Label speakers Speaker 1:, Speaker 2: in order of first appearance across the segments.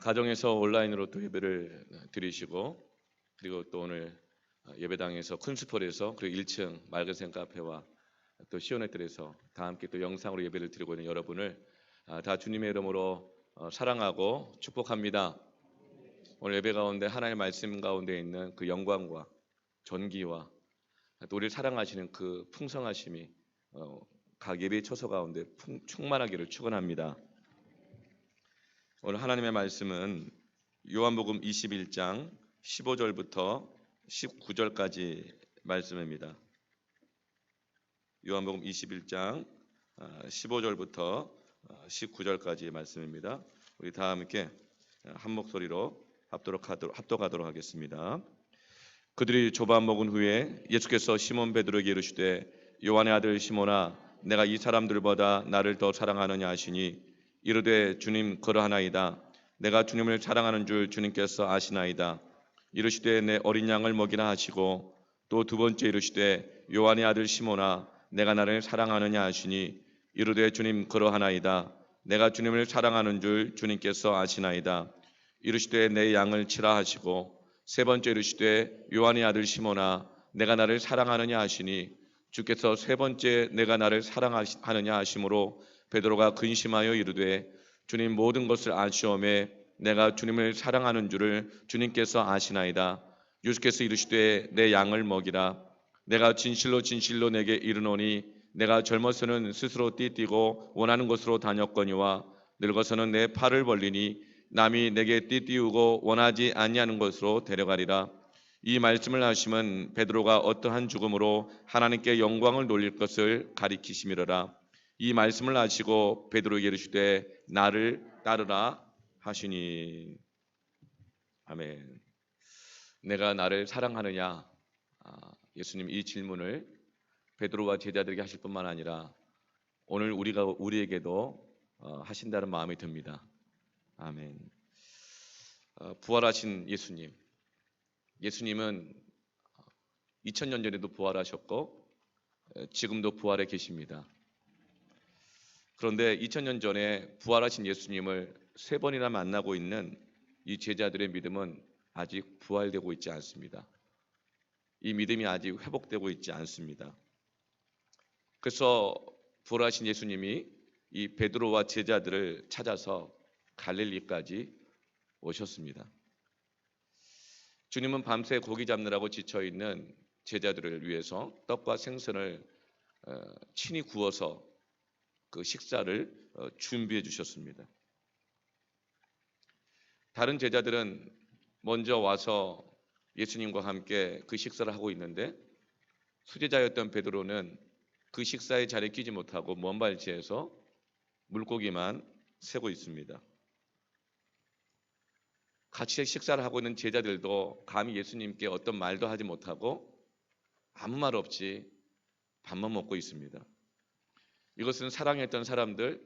Speaker 1: 가정에서 온라인으로 또 예배를 드리시고, 그리고 또 오늘 예배당에서 큰스폴에서, 그리고 1층 맑은샘 카페와 또 시온의뜰에서 다 함께 또 영상으로 예배를 드리고 있는 여러분을 다 주님의 이름으로 사랑하고 축복합니다. 오늘 예배 가운데 하나님의 말씀 가운데 있는 그 영광과 존귀와 또 우리를 사랑하시는 그 풍성하심이 각 예배의 처소 가운데 충만하기를 축원합니다. 오늘 하나님의 말씀은 요한복음 21장 15절부터 19절까지 말씀입니다. 요한복음 21장 15절부터 19절까지 말씀입니다. 우리 다 함께 한 목소리로 합독하도록 하겠습니다. 그들이 조반 먹은 후에 예수께서 시몬 베드로에게 이르시되 요한의 아들 시몬아, 내가 이 사람들보다 나를 더 사랑하느냐 하시니 이르되 주님 그러하나이다. 내가 주님을 사랑하는 줄 주님께서 아시나이다. 이르시되 내 어린 양을 먹이라 하시고 또 두 번째 이르시되 요한의 아들 시몬아, 내가 나를 사랑하느냐 하시니 이르되 주님 그러하나이다. 내가 주님을 사랑하는 줄 주님께서 아시나이다. 이르시되 내 양을 치라 하시고 세 번째 이르시되 요한의 아들 시몬아, 내가 나를 사랑하느냐 하시니 주께서 세 번째 내가 나를 사랑하느냐 하심으로 베드로가 근심하여 이르되 주님 모든 것을 아시오매 내가 주님을 사랑하는 줄을 주님께서 아시나이다. 예수께서 이르시되 내 양을 먹이라. 내가 진실로 진실로 내게 이르노니 내가 젊어서는 스스로 띠띠고 원하는 곳으로 다녔거니와 늙어서는 내 팔을 벌리니 남이 내게 띠띠우고 원하지 아니하는 곳으로 데려가리라. 이 말씀을 하시면 베드로가 어떠한 죽음으로 하나님께 영광을 돌릴 것을 가리키심이로라. 이 말씀을 하시고 베드로에게 이르시되 나를 따르라 하시니. 아멘. 내가 나를 사랑하느냐? 예수님 이 질문을 베드로와 제자들에게 하실 뿐만 아니라 오늘 우리에게도 하신다는 마음이 듭니다. 아멘. 부활하신 예수님은 2000년 전에도 부활하셨고 지금도 부활해 계십니다. 그런데 2000년 전에 부활하신 예수님을 세 번이나 만나고 있는 이 제자들의 믿음은 아직 부활되고 있지 않습니다. 이 믿음이 아직 회복되고 있지 않습니다. 그래서 부활하신 예수님이 이 베드로와 제자들을 찾아서 갈릴리까지 오셨습니다. 주님은 밤새 고기 잡느라고 지쳐있는 제자들을 위해서 떡과 생선을 친히 구워서 그 식사를 준비해 주셨습니다. 다른 제자들은 먼저 와서 예수님과 함께 그 식사를 하고 있는데 수제자였던 베드로는 그 식사의 자리에 끼지 못하고 먼 발치에서 물고기만 세고 있습니다. 같이 식사를 하고 있는 제자들도 감히 예수님께 어떤 말도 하지 못하고 아무 말 없이 밥만 먹고 있습니다. 이것은 사랑했던 사람들,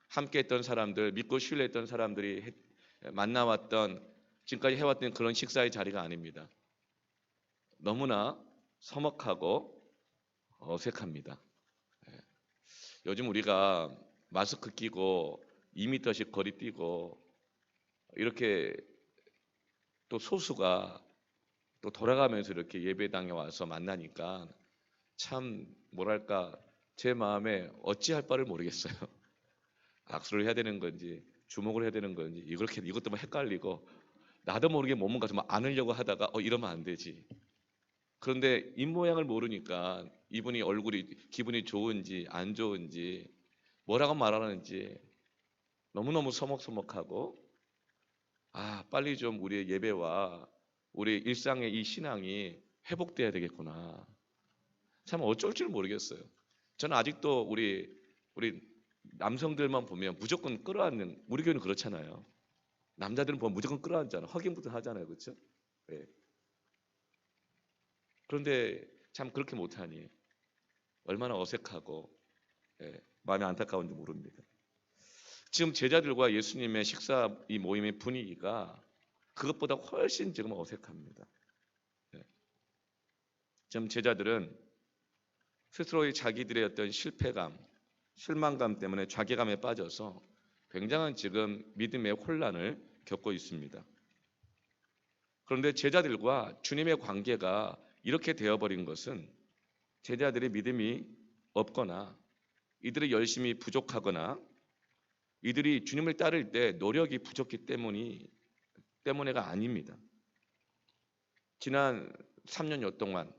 Speaker 1: 함께했던 사람들, 믿고 신뢰했던 사람들이 만나왔던, 지금까지 해왔던 그런 식사의 자리가 아닙니다. 너무나 서먹하고 어색합니다. 요즘 우리가 마스크 끼고 2m씩 거리 뛰고 이렇게 또 소수가 또 돌아가면서 이렇게 예배당에 와서 만나니까 참 뭐랄까 제 마음에 어찌할 바를 모르겠어요. 악수를 해야 되는 건지 주목을 해야 되는 건지 이것도 뭐 헷갈리고 나도 모르게 몸을 가서 막 안으려고 하다가 이러면 안 되지. 그런데 입모양을 모르니까 이분이 얼굴이 기분이 좋은지 안 좋은지 뭐라고 말하는지 너무너무 서먹서먹하고 빨리 좀 우리의 예배와 우리 일상의 이 신앙이 회복돼야 되겠구나. 참 어쩔 줄 모르겠어요. 저는 아직도 우리 남성들만 보면 무조건 끌어안는, 우리 교회는 그렇잖아요. 남자들은 보면 무조건 끌어안잖아요. 허경부터 하잖아요. 그렇죠? 네. 그런데 참 그렇게 못하니 얼마나 어색하고 마음이 안타까운지 모릅니다. 지금 제자들과 예수님의 식사 이 모임의 분위기가 그것보다 훨씬 지금 어색합니다. 지금 제자들은 스스로의 자기들의 어떤 실패감, 실망감 때문에 자괴감에 빠져서 굉장한 지금 믿음의 혼란을 겪고 있습니다. 그런데 제자들과 주님의 관계가 이렇게 되어버린 것은 제자들의 믿음이 없거나 이들이 열심히 부족하거나 이들이 주님을 따를 때 노력이 부족했기 때문에가 아닙니다. 지난 3년여 동안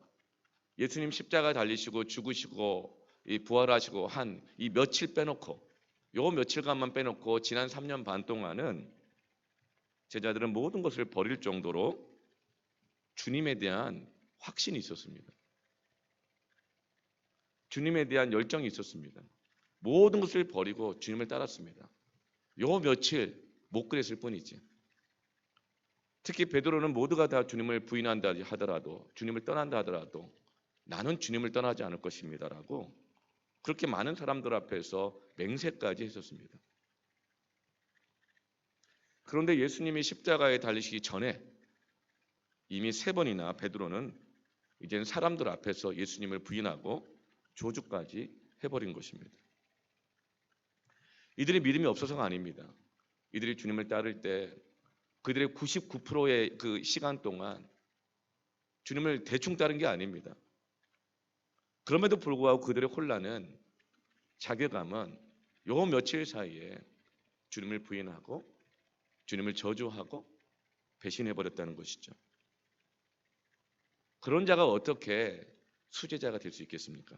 Speaker 1: 예수님 십자가 달리시고 죽으시고 부활하시고 한 이 며칠 빼놓고 요 며칠간만 빼놓고 지난 3년 반 동안은 제자들은 모든 것을 버릴 정도로 주님에 대한 확신이 있었습니다. 주님에 대한 열정이 있었습니다. 모든 것을 버리고 주님을 따랐습니다. 요 며칠 못 그랬을 뿐이지. 특히 베드로는 모두가 다 주님을 부인한다 하더라도 주님을 떠난다 하더라도 나는 주님을 떠나지 않을 것입니다라고 그렇게 많은 사람들 앞에서 맹세까지 했었습니다. 그런데 예수님이 십자가에 달리시기 전에 이미 3번이나 베드로는 이제는 사람들 앞에서 예수님을 부인하고 조주까지 해버린 것입니다. 이들이 믿음이 없어서가 아닙니다. 이들이 주님을 따를 때 그들의 99%의 그 시간 동안 주님을 대충 따른 게 아닙니다. 그럼에도 불구하고 그들의 혼란은 자괴감은 요 며칠 사이에 주님을 부인하고 주님을 저주하고 배신해버렸다는 것이죠. 그런 자가 어떻게 수제자가 될 수 있겠습니까?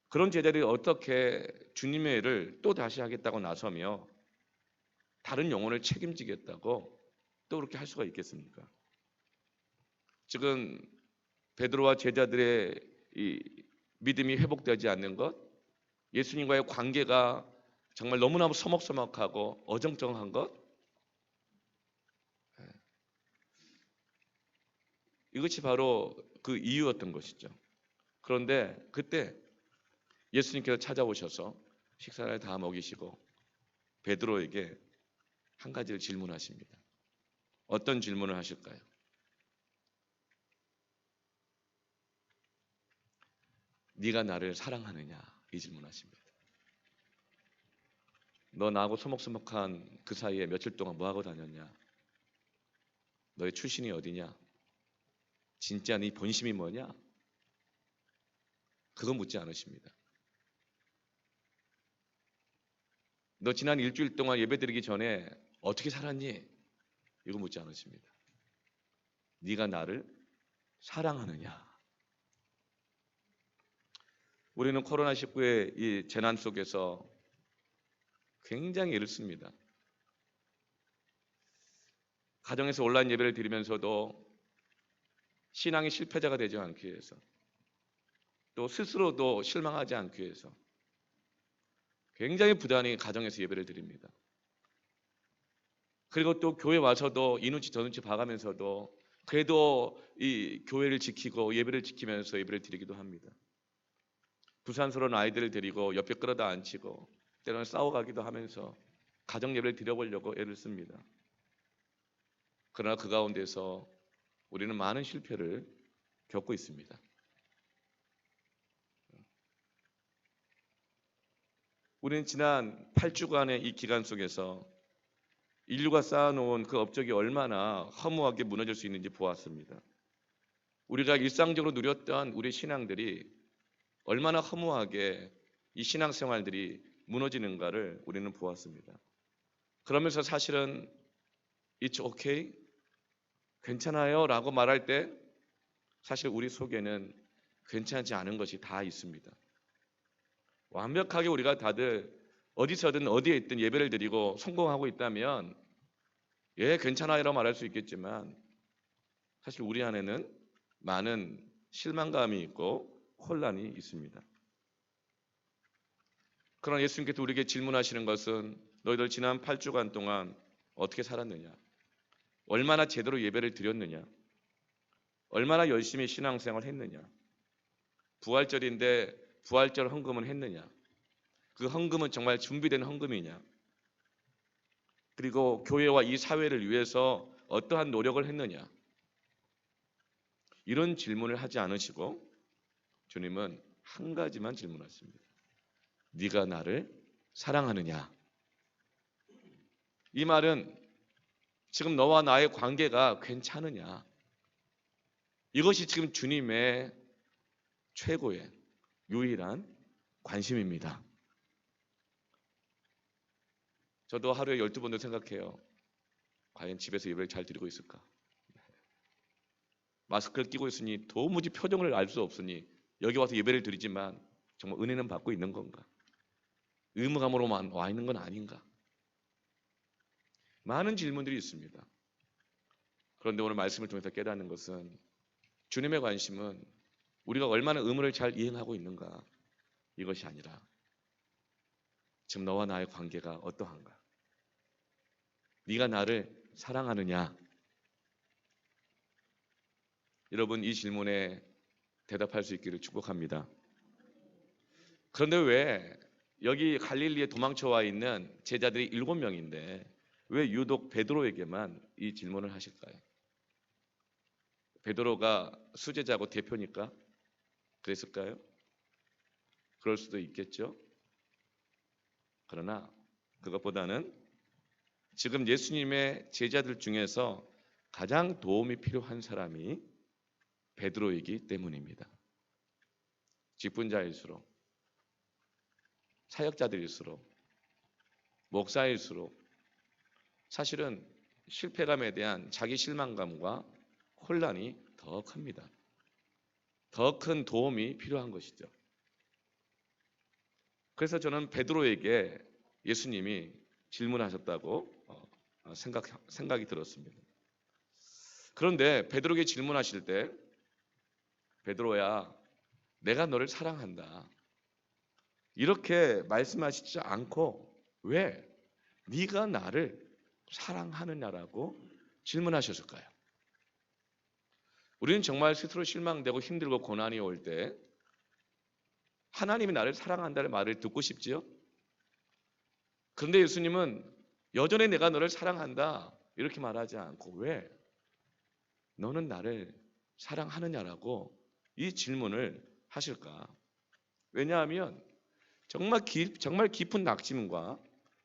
Speaker 1: 그런 제자들이 어떻게 주님의 일을 또 다시 하겠다고 나서며 다른 영혼을 책임지겠다고 또 그렇게 할 수가 있겠습니까? 지금 베드로와 제자들의 이 믿음이 회복되지 않는 것, 예수님과의 관계가 정말 너무나 서먹서먹하고 어정쩡한 것, 이것이 바로 그 이유였던 것이죠. 그런데 그때 예수님께서 찾아오셔서 식사를 다 먹이시고 베드로에게 한 가지를 질문하십니다. 어떤 질문을 하실까요? 네가 나를 사랑하느냐? 이 질문하십니다. 너 나하고 서먹서먹한 그 사이에 며칠 동안 뭐하고 다녔냐? 너의 출신이 어디냐? 진짜 네 본심이 뭐냐? 그거 묻지 않으십니다. 너 지난 일주일 동안 예배드리기 전에 어떻게 살았니? 이거 묻지 않으십니다. 네가 나를 사랑하느냐? 우리는 코로나19의 이 재난 속에서 굉장히 애를 씁니다. 가정에서 온라인 예배를 드리면서도 신앙의 실패자가 되지 않기 위해서 또 스스로도 실망하지 않기 위해서 굉장히 부단히 가정에서 예배를 드립니다. 그리고 또 교회 와서도 이 눈치 저 눈치 봐가면서도 그래도 이 교회를 지키고 예배를 지키면서 예배를 드리기도 합니다. 부산스러운 아이들을 데리고 옆에 끌어다 앉히고 때로는 싸워가기도 하면서 가정 예배를 드려보려고 애를 씁니다. 그러나 그 가운데서 우리는 많은 실패를 겪고 있습니다. 우리는 지난 8주간의 이 기간 속에서 인류가 쌓아놓은 그 업적이 얼마나 허무하게 무너질 수 있는지 보았습니다. 우리가 일상적으로 누렸던 우리 신앙들이 얼마나 허무하게 이 신앙생활들이 무너지는가를 우리는 보았습니다. 그러면서 사실은 It's okay, 괜찮아요 라고 말할 때 사실 우리 속에는 괜찮지 않은 것이 다 있습니다. 완벽하게 우리가 다들 어디서든 어디에 있든 예배를 드리고 성공하고 있다면 예 괜찮아요 라고 말할 수 있겠지만 사실 우리 안에는 많은 실망감이 있고 혼란이 있습니다. 그러나 예수님께서 우리에게 질문하시는 것은 너희들 지난 8주간 동안 어떻게 살았느냐? 얼마나 제대로 예배를 드렸느냐? 얼마나 열심히 신앙생활을 했느냐? 부활절인데 부활절 헌금은 했느냐? 그 헌금은 정말 준비된 헌금이냐? 그리고 교회와 이 사회를 위해서 어떠한 노력을 했느냐? 이런 질문을 하지 않으시고 주님은 한 가지만 질문하십니다. 네가 나를 사랑하느냐? 이 말은 지금 너와 나의 관계가 괜찮으냐? 이것이 지금 주님의 최고의 유일한 관심입니다. 저도 하루에 12번도 생각해요. 과연 집에서 예배를 잘 드리고 있을까? 마스크를 끼고 있으니 도무지 표정을 알 수 없으니 여기 와서 예배를 드리지만 정말 은혜는 받고 있는 건가? 의무감으로만 와 있는 건 아닌가? 많은 질문들이 있습니다. 그런데 오늘 말씀을 통해서 깨닫는 것은 주님의 관심은 우리가 얼마나 의무를 잘 이행하고 있는가 이것이 아니라 지금 너와 나의 관계가 어떠한가? 네가 나를 사랑하느냐? 여러분 이 질문에 대답할 수 있기를 축복합니다. 그런데 왜 여기 갈릴리에 도망쳐와 있는 제자들이 7명인데 왜 유독 베드로에게만 이 질문을 하실까요? 베드로가 수제자고 대표니까 그랬을까요? 그럴 수도 있겠죠. 그러나 그것보다는 지금 예수님의 제자들 중에서 가장 도움이 필요한 사람이 베드로이기 때문입니다. 직분자일수록, 사역자들일수록, 목사일수록 사실은 실패감에 대한 자기 실망감과 혼란이 더 큽니다. 더 큰 도움이 필요한 것이죠. 그래서 저는 베드로에게 예수님이 질문하셨다고 생각이 들었습니다. 그런데 베드로에게 질문하실 때 베드로야 내가 너를 사랑한다 이렇게 말씀하시지 않고 왜 네가 나를 사랑하느냐라고 질문하셨을까요? 우리는 정말 스스로 실망되고 힘들고 고난이 올 때 하나님이 나를 사랑한다는 말을 듣고 싶지요? 그런데 예수님은 여전히 내가 너를 사랑한다 이렇게 말하지 않고 왜 너는 나를 사랑하느냐라고 이 질문을 하실까? 왜냐하면 정말 깊은 낙심과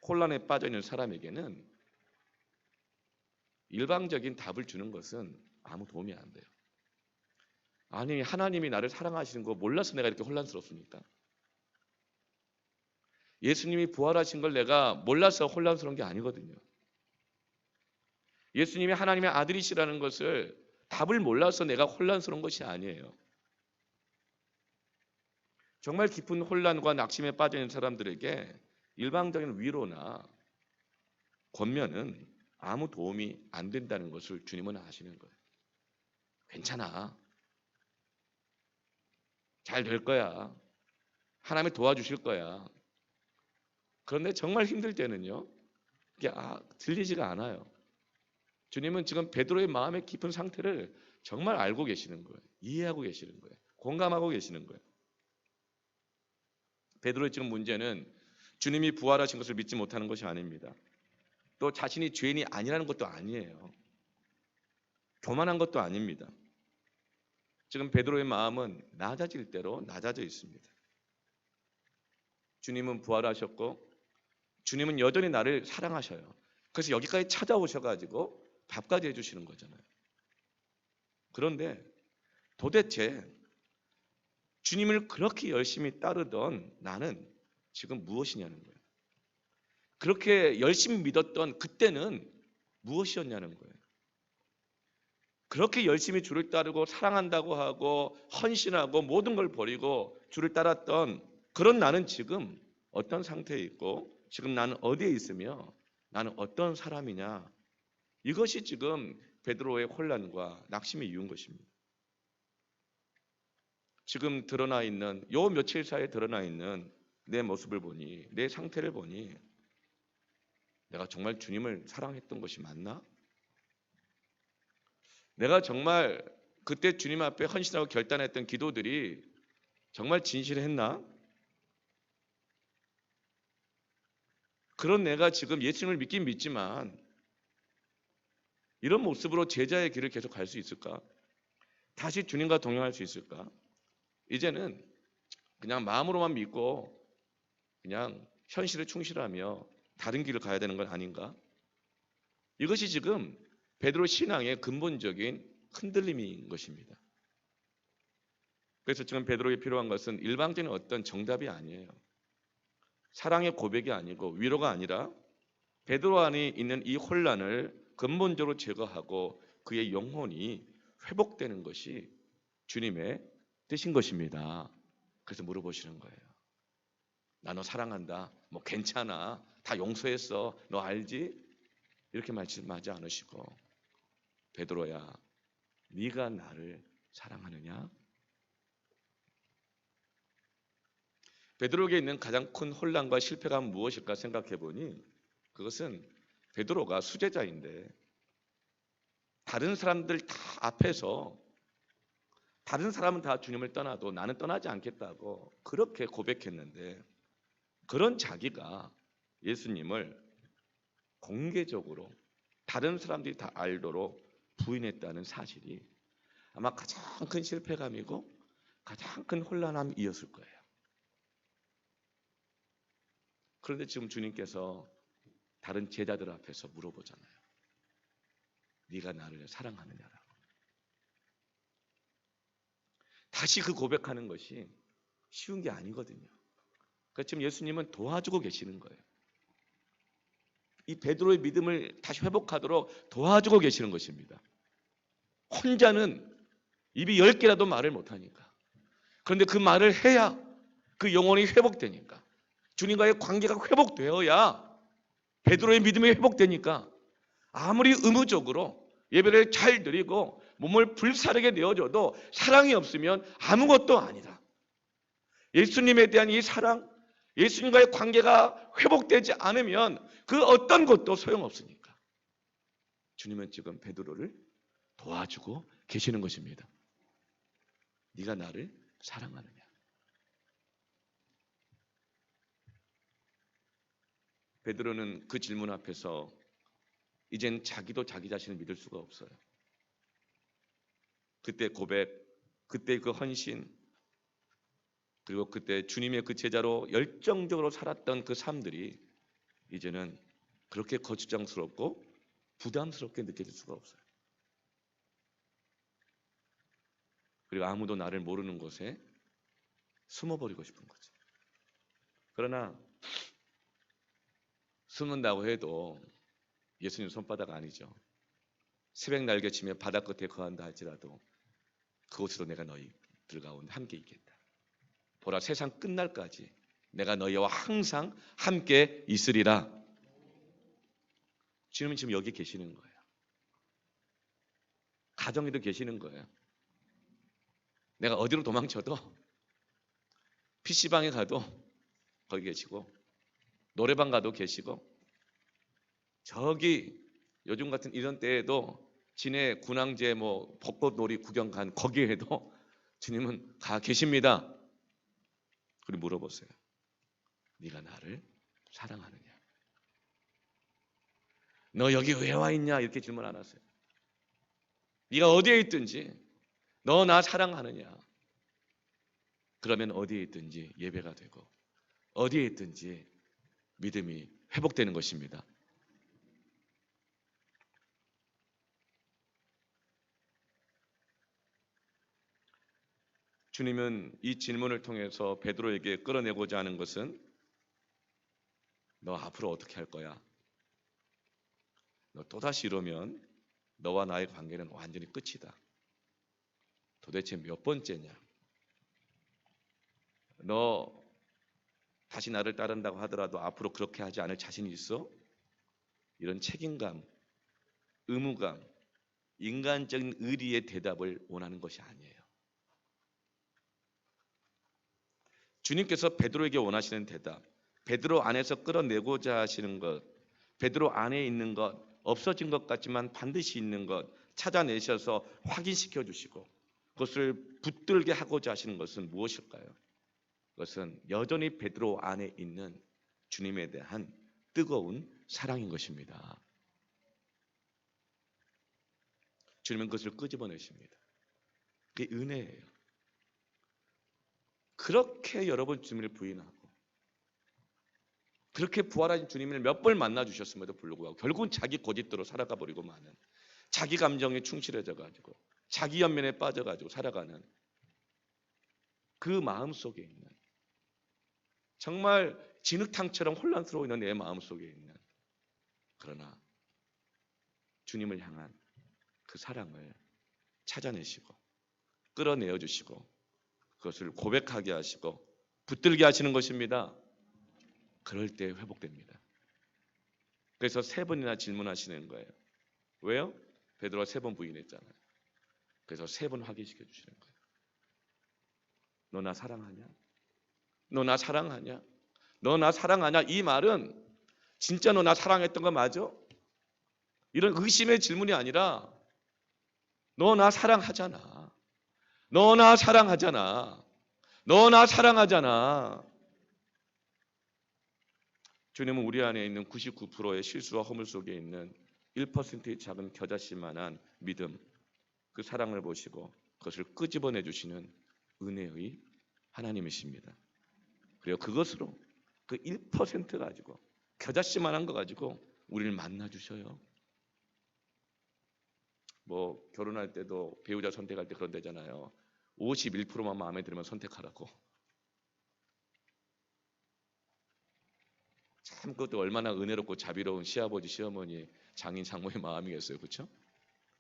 Speaker 1: 혼란에 빠져 있는 사람에게는 일방적인 답을 주는 것은 아무 도움이 안 돼요. 아니 하나님이 나를 사랑하시는 거 몰라서 내가 이렇게 혼란스럽습니까? 예수님이 부활하신 걸 내가 몰라서 혼란스러운 게 아니거든요. 예수님이 하나님의 아들이시라는 것을 답을 몰라서 내가 혼란스러운 것이 아니에요. 정말 깊은 혼란과 낙심에 빠져 있는 사람들에게 일방적인 위로나 권면은 아무 도움이 안 된다는 것을 주님은 아시는 거예요. 괜찮아. 잘 될 거야. 하나님이 도와주실 거야. 그런데 정말 힘들 때는요. 이게 들리지가 않아요. 주님은 지금 베드로의 마음의 깊은 상태를 정말 알고 계시는 거예요. 이해하고 계시는 거예요. 공감하고 계시는 거예요. 베드로의 지금 문제는 주님이 부활하신 것을 믿지 못하는 것이 아닙니다. 또 자신이 죄인이 아니라는 것도 아니에요. 교만한 것도 아닙니다. 지금 베드로의 마음은 낮아질 대로 낮아져 있습니다. 주님은 부활하셨고 주님은 여전히 나를 사랑하셔요. 그래서 여기까지 찾아오셔가지고 밥까지 해주시는 거잖아요. 그런데 도대체 주님을 그렇게 열심히 따르던 나는 지금 무엇이냐는 거예요. 그렇게 열심히 믿었던 그때는 무엇이었냐는 거예요. 그렇게 열심히 주를 따르고 사랑한다고 하고 헌신하고 모든 걸 버리고 주를 따랐던 그런 나는 지금 어떤 상태에 있고 지금 나는 어디에 있으며 나는 어떤 사람이냐. 이것이 지금 베드로의 혼란과 낙심이 이룬 것입니다. 지금 드러나 있는 요 며칠 사이에 드러나 있는 내 모습을 보니 내 상태를 보니 내가 정말 주님을 사랑했던 것이 맞나? 내가 정말 그때 주님 앞에 헌신하고 결단했던 기도들이 정말 진실했나? 그런 내가 지금 예수님을 믿긴 믿지만 이런 모습으로 제자의 길을 계속 갈 수 있을까? 다시 주님과 동행할 수 있을까? 이제는 그냥 마음으로만 믿고 그냥 현실에 충실하며 다른 길을 가야 되는 건 아닌가? 이것이 지금 베드로 신앙의 근본적인 흔들림인 것입니다. 그래서 지금 베드로에게 필요한 것은 일방적인 어떤 정답이 아니에요. 사랑의 고백이 아니고 위로가 아니라 베드로 안에 있는 이 혼란을 근본적으로 제거하고 그의 영혼이 회복되는 것이 주님의 뜻인 것입니다. 그래서 물어보시는 거예요. 나 너 사랑한다. 뭐 괜찮아. 다 용서했어. 너 알지? 이렇게 말씀하지 않으시고 베드로야, 네가 나를 사랑하느냐? 베드로에게 있는 가장 큰 혼란과 실패가 무엇일까 생각해 보니 그것은 베드로가 수제자인데 다른 사람들 다 앞에서 다른 사람은 다 주님을 떠나도 나는 떠나지 않겠다고 그렇게 고백했는데 그런 자기가 예수님을 공개적으로 다른 사람들이 다 알도록 부인했다는 사실이 아마 가장 큰 실패감이고 가장 큰 혼란함이었을 거예요. 그런데 지금 주님께서 다른 제자들 앞에서 물어보잖아요. 네가 나를 사랑하느냐라고. 다시 그 고백하는 것이 쉬운 게 아니거든요. 그러니까 지금 예수님은 도와주고 계시는 거예요. 이 베드로의 믿음을 다시 회복하도록 도와주고 계시는 것입니다. 혼자는 입이 10개라도 말을 못하니까. 그런데 그 말을 해야 그 영혼이 회복되니까. 주님과의 관계가 회복되어야 베드로의 믿음이 회복되니까 아무리 의무적으로 예배를 잘 드리고 몸을 불사르게 내어줘도 사랑이 없으면 아무것도 아니다. 예수님에 대한 이 사랑, 예수님과의 관계가 회복되지 않으면 그 어떤 것도 소용없으니까 주님은 지금 베드로를 도와주고 계시는 것입니다. 네가 나를 사랑하느냐? 베드로는 그 질문 앞에서 이젠 자기도 자기 자신을 믿을 수가 없어요. 그때 고백, 그때 그 헌신, 그리고 그때 주님의 그 제자로 열정적으로 살았던 그 삶들이 이제는 그렇게 거추장스럽고 부담스럽게 느껴질 수가 없어요. 그리고 아무도 나를 모르는 곳에 숨어버리고 싶은 거죠. 그러나 숨는다고 해도 예수님 손바닥 아니죠. 새벽 날개치며 바다 끝에 거한다 할지라도 그곳으로 내가 너희들 가운데 함께 있겠다. 보라, 세상 끝날까지 내가 너희와 항상 함께 있으리라. 주님은 지금 여기 계시는 거예요. 가정에도 계시는 거예요. 내가 어디로 도망쳐도 PC방에 가도 거기 계시고 노래방 가도 계시고 저기 요즘 같은 이런 때에도 진해 군항제 뭐 벚꽃놀이 구경 간 거기에도 주님은 가 계십니다. 그리고 물어보세요. 네가 나를 사랑하느냐? 너 여기 왜 와 있냐? 이렇게 질문 안 하세요. 네가 어디에 있든지 너 나 사랑하느냐? 그러면 어디에 있든지 예배가 되고 어디에 있든지 믿음이 회복되는 것입니다. 주님은 이 질문을 통해서 베드로에게 끌어내고자 하는 것은 너 앞으로 어떻게 할 거야? 너 또다시 이러면 너와 나의 관계는 완전히 끝이다. 도대체 몇 번째냐? 너 다시 나를 따른다고 하더라도 앞으로 그렇게 하지 않을 자신이 있어? 이런 책임감, 의무감, 인간적인 의리의 대답을 원하는 것이 아니에요. 주님께서 베드로에게 원하시는 대답, 베드로 안에서 끌어내고자 하시는 것, 베드로 안에 있는 것, 없어진 것 같지만 반드시 있는 것 찾아내셔서 확인시켜 주시고 그것을 붙들게 하고자 하시는 것은 무엇일까요? 그것은 여전히 베드로 안에 있는 주님에 대한 뜨거운 사랑인 것입니다. 주님은 그것을 끄집어내십니다. 그게 은혜예요. 그렇게 여러분 주님을 부인하고 그렇게 부활하신 주님을 몇 번 만나 주셨음에도 불구하고 결국은 자기 고집대로 살아가 버리고 마는, 자기 감정에 충실해져 가지고 자기 연민에 빠져 가지고 살아가는 그 마음 속에 있는, 정말 진흙탕처럼 혼란스러워 있는 내 마음 속에 있는, 그러나 주님을 향한 그 사랑을 찾아내시고 끌어내어 주시고 그것을 고백하게 하시고 붙들게 하시는 것입니다. 그럴 때 회복됩니다. 그래서 3번이나 질문하시는 거예요. 왜요? 베드로가 3번 부인했잖아요. 그래서 3번 확인시켜 주시는 거예요. 너 나 사랑하냐? 너 나 사랑하냐? 너 나 사랑하냐? 이 말은 진짜 너 나 사랑했던 거 맞아? 이런 의심의 질문이 아니라 너 나 사랑하잖아. 너 나 사랑하잖아. 너 나 사랑하잖아. 주님은 우리 안에 있는 99%의 실수와 허물 속에 있는 1%의 작은 겨자씨만한 믿음, 그 사랑을 보시고 그것을 끄집어내 주시는 은혜의 하나님이십니다. 그리고 그것으로 그 1% 가지고, 겨자씨만한 거 가지고 우리를 만나 주셔요. 뭐 결혼할 때도 배우자 선택할 때 그런 데잖아요. 51%만 마음에 들면 선택하라고. 참 그것도 얼마나 은혜롭고 자비로운 시아버지 시어머니 장인 장모의 마음이겠어요. 그렇죠?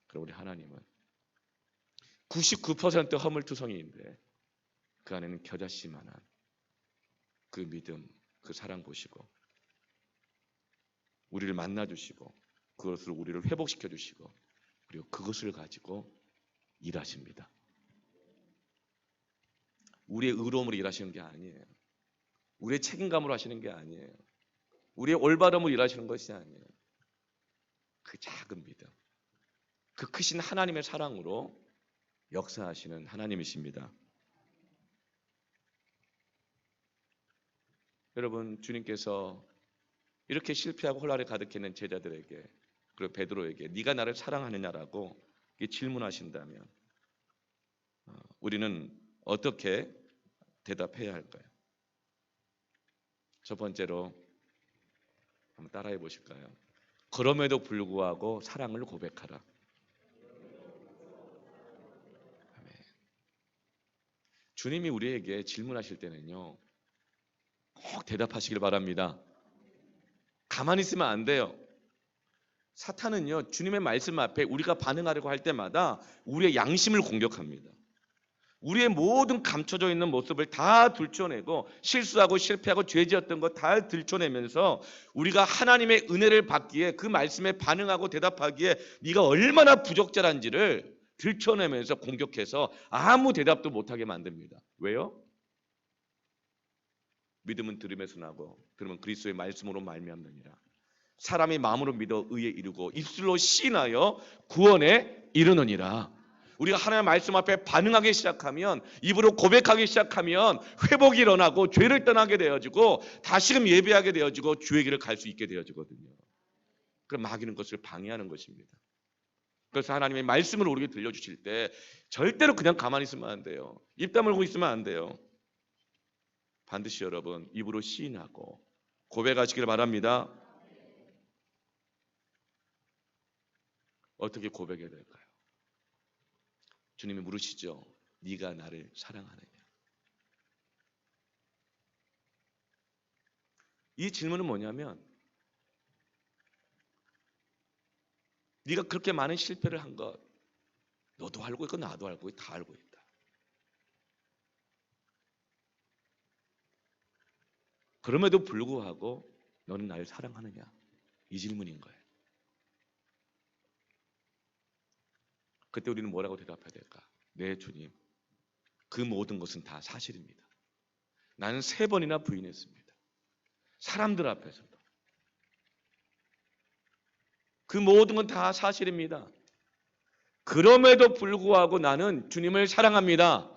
Speaker 1: 그럼 우리 하나님은 99% 허물투성이인데 그 안에는 겨자씨만한 그 믿음, 그 사랑 보시고 우리를 만나 주시고 그것으로 우리를 회복시켜 주시고 그리고 그것을 가지고 일하십니다. 우리의 의로움으로 일하시는 게 아니에요. 우리의 책임감으로 하시는 게 아니에요. 우리의 올바름으로 일하시는 것이 아니에요. 그 작은 믿음, 그 크신 하나님의 사랑으로 역사하시는 하나님이십니다. 여러분, 주님께서 이렇게 실패하고 혼란에 가득했는 제자들에게 그리고 베드로에게 네가 나를 사랑하느냐라고 질문하신다면 우리는 어떻게 대답해야 할까요? 첫 번째로 한번 따라해 보실까요? 그럼에도 불구하고 사랑을 고백하라. 아멘. 주님이 우리에게 질문하실 때는요, 꼭 대답하시길 바랍니다. 가만히 있으면 안 돼요. 사탄은요, 주님의 말씀 앞에 우리가 반응하려고 할 때마다 우리의 양심을 공격합니다. 우리의 모든 감춰져 있는 모습을 다 들춰내고 실수하고 실패하고 죄지었던 것 다 들춰내면서 우리가 하나님의 은혜를 받기에 그 말씀에 반응하고 대답하기에 네가 얼마나 부적절한지를 들춰내면서 공격해서 아무 대답도 못하게 만듭니다. 왜요? 믿음은 들음에서 나고 들음은 그리스도의 말씀으로 말미암느니라. 사람이 마음으로 믿어 의에 이르고 입술로 시인하여 구원에 이르느니라. 우리가 하나님의 말씀 앞에 반응하기 시작하면, 입으로 고백하기 시작하면 회복이 일어나고 죄를 떠나게 되어지고 다시금 예배하게 되어지고 주의 길을 갈 수 있게 되어지거든요. 그럼 마귀는 것을 방해하는 것입니다. 그래서 하나님의 말씀을 우리에게 들려주실 때 절대로 그냥 가만히 있으면 안 돼요. 입 다물고 있으면 안 돼요. 반드시 여러분 입으로 시인하고 고백하시길 바랍니다. 어떻게 고백해야 될까요? 주님이 물으시죠. 네가 나를 사랑하느냐? 이 질문은 뭐냐면 네가 그렇게 많은 실패를 한 것 너도 알고 있고 나도 알고 있고 다 알고 있다. 그럼에도 불구하고 너는 나를 사랑하느냐? 이 질문인 거예요. 그때 우리는 뭐라고 대답해야 될까? 네, 주님. 그 모든 것은 다 사실입니다. 나는 3번이나 부인했습니다. 사람들 앞에서도. 그 모든 건 다 사실입니다. 그럼에도 불구하고 나는 주님을 사랑합니다.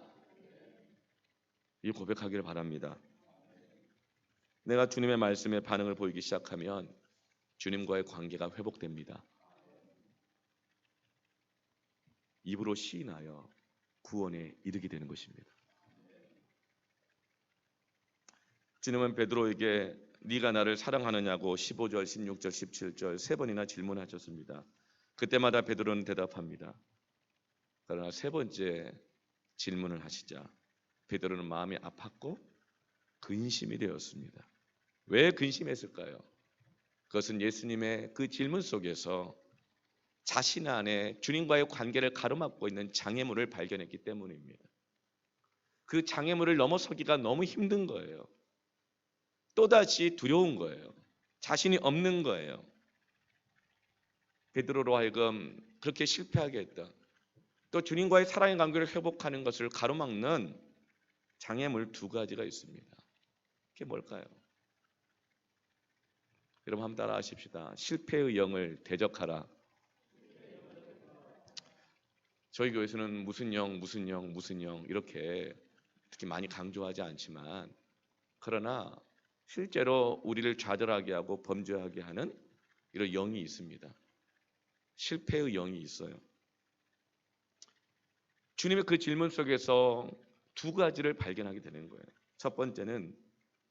Speaker 1: 이 고백하기를 바랍니다. 내가 주님의 말씀에 반응을 보이기 시작하면 주님과의 관계가 회복됩니다. 입으로 시인하여 구원에 이르게 되는 것입니다. 주님은 베드로에게 네가 나를 사랑하느냐고 15절, 16절, 17절 세 번이나 질문하셨습니다. 그때마다 베드로는 대답합니다. 그러나 세 번째 질문을 하시자 베드로는 마음이 아팠고 근심이 되었습니다. 왜 근심했을까요? 그것은 예수님의 그 질문 속에서 자신 안에 주님과의 관계를 가로막고 있는 장애물을 발견했기 때문입니다. 그 장애물을 넘어서기가 너무 힘든 거예요. 또다시 두려운 거예요. 자신이 없는 거예요. 베드로로 하여금 그렇게 실패하게 했다. 또 주님과의 사랑의 관계를 회복하는 것을 가로막는 장애물 두 가지가 있습니다. 그게 뭘까요? 여러분 한번 따라 하십시다. 실패의 영을 대적하라. 저희 교회에서는 무슨 영 이렇게 특히 많이 강조하지 않지만 그러나 실제로 우리를 좌절하게 하고 범죄하게 하는 이런 영이 있습니다. 실패의 영이 있어요. 주님의 그 질문 속에서 두 가지를 발견하게 되는 거예요. 첫 번째는